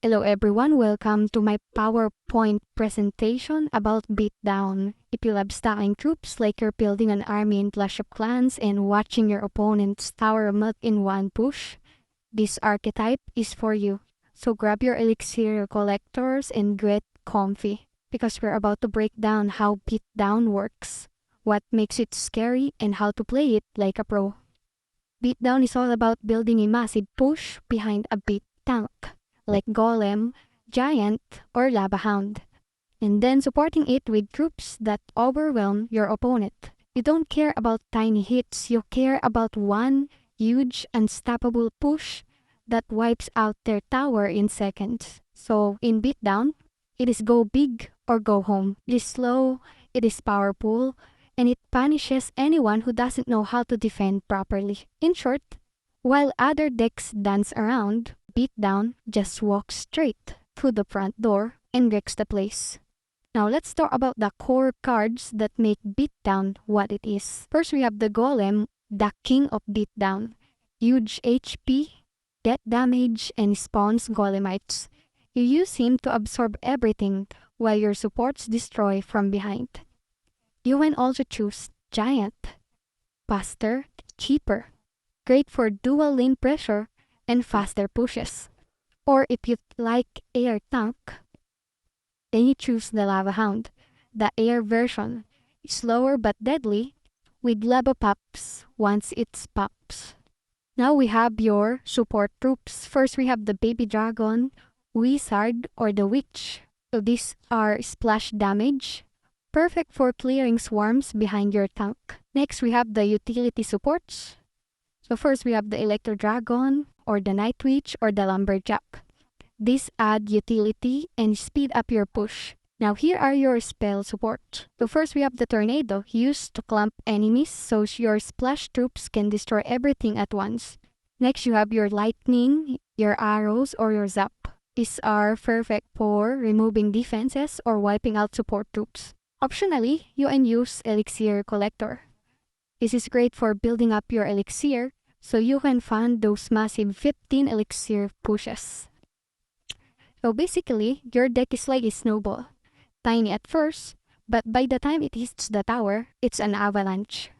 Hello everyone, welcome to my PowerPoint presentation about Beatdown. If you love stacking troops like you're building an army in Clash of Clans and watching your opponent's tower melt in one push, this archetype is for you. So grab your elixir collectors and get comfy because we're about to break down how Beatdown works, what makes it scary, and how to play it like a pro. Beatdown is all about building a massive push behind a beat tank like Golem, Giant, or Lava Hound, and then supporting it with troops that overwhelm your opponent. You don't care about tiny hits, you care about one huge, unstoppable push that wipes out their tower in seconds. So in Beatdown, it is go big or go home. It is slow, it is powerful, and it punishes anyone who doesn't know how to defend properly. In short, while other decks dance around, Beatdown just walks straight through the front door and wrecks the place. Now let's talk about the core cards that make Beatdown what it is. First we have the Golem, the king of Beatdown. Huge HP, death damage, and spawns Golemites. You use him to absorb everything while your supports destroy from behind. You can also choose Giant, faster, cheaper, great for dual lane pressure and faster pushes. Or if you like air tank, then you choose the Lava Hound, the air version, slower but deadly, with lava pops once it pops. Now we have your support troops. First we have the Baby Dragon, Wizard, or the Witch. So these are splash damage, perfect for clearing swarms behind your tank. Next we have the utility supports. So first we have the Electro Dragon, or the Night Witch, or the Lumberjack. These add utility and speed up your push. Now here are your spell support. So first we have the Tornado, used to clump enemies so your splash troops can destroy everything at once. Next you have your Lightning, your Arrows, or your Zap. These are perfect for removing defenses or wiping out support troops. Optionally, you can use Elixir Collector. This is great for building up your elixir so you can fund those massive 15 elixir pushes. So basically, your deck is like a snowball. Tiny at first, but by the time it hits the tower, it's an avalanche.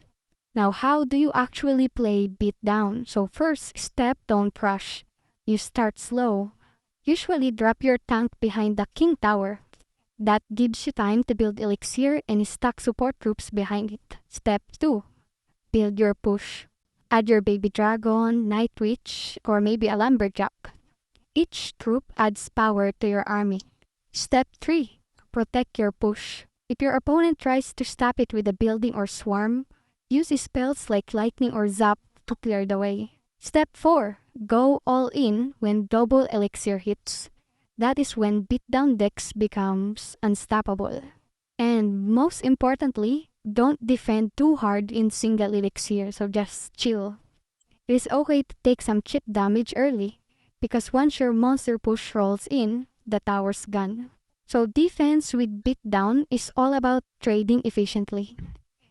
Now how do you actually play Beatdown? So first step, don't rush. You start slow. Usually drop your tank behind the king tower. That gives you time to build elixir and stack support troops behind it. Step 2. Build your push. Add your Baby Dragon, Night Witch, or maybe a Lumberjack. Each troop adds power to your army. Step 3. Protect your push. If your opponent tries to stop it with a building or swarm, use spells like Lightning or Zap to clear the way. Step 4. Go all in when double elixir hits. That is when Beatdown decks becomes unstoppable. And most importantly, don't defend too hard in single elixir, so just chill. It is okay to take some chip damage early, because once your monster push rolls in, the tower's gone. So defense with Beatdown is all about trading efficiently.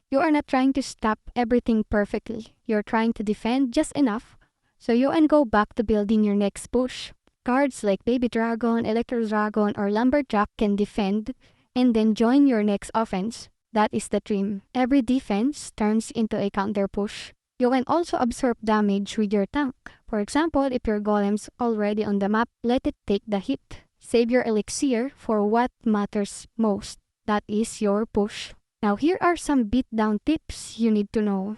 You are not trying to stop everything perfectly. You're trying to defend just enough, so you can go back to building your next push. Cards like Baby Dragon, Electro Dragon, or Lumberjack can defend, and then join your next offense. That is the dream. Every defense turns into a counter push. You can also absorb damage with your tank. For example, if your golem's already on the map, let it take the hit. Save your elixir for what matters most. That is your push. Now here are some Beatdown tips you need to know.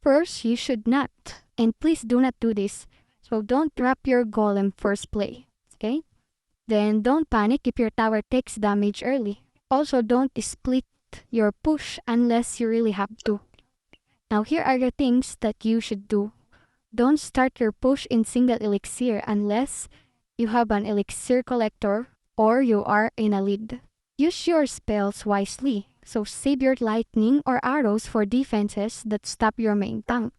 First, you should not, and please do not do this. So don't drop your golem first play. Okay? Then don't panic if your tower takes damage early. Also, don't split your push unless you really have to. Now here are the things that you should do. Don't start your push in single elixir unless you have an elixir collector or you are in a lead. Use your spells wisely, so save your lightning or arrows for defenses that stop your main tank.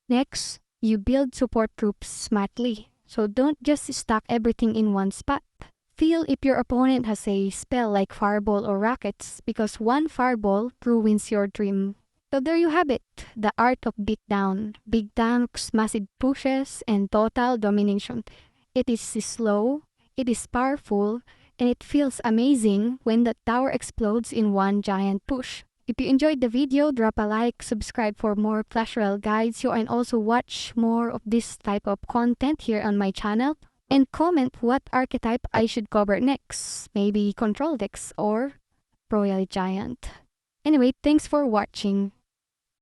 Next, you build support troops smartly, so don't just stack everything in one spot. Feel if your opponent has a spell like Fireball or Rockets, because one Fireball ruins your dream. So there you have it, the art of Beatdown. Big tanks, massive pushes, and total domination. It is slow, It is powerful, and it feels amazing when the tower explodes in one giant push. If you enjoyed the video, drop a like, subscribe for more Clash Royale guides, and also watch more of this type of content here on my channel. And comment what archetype I should cover next. Maybe Control Decks or Royal Giant. Anyway, thanks for watching.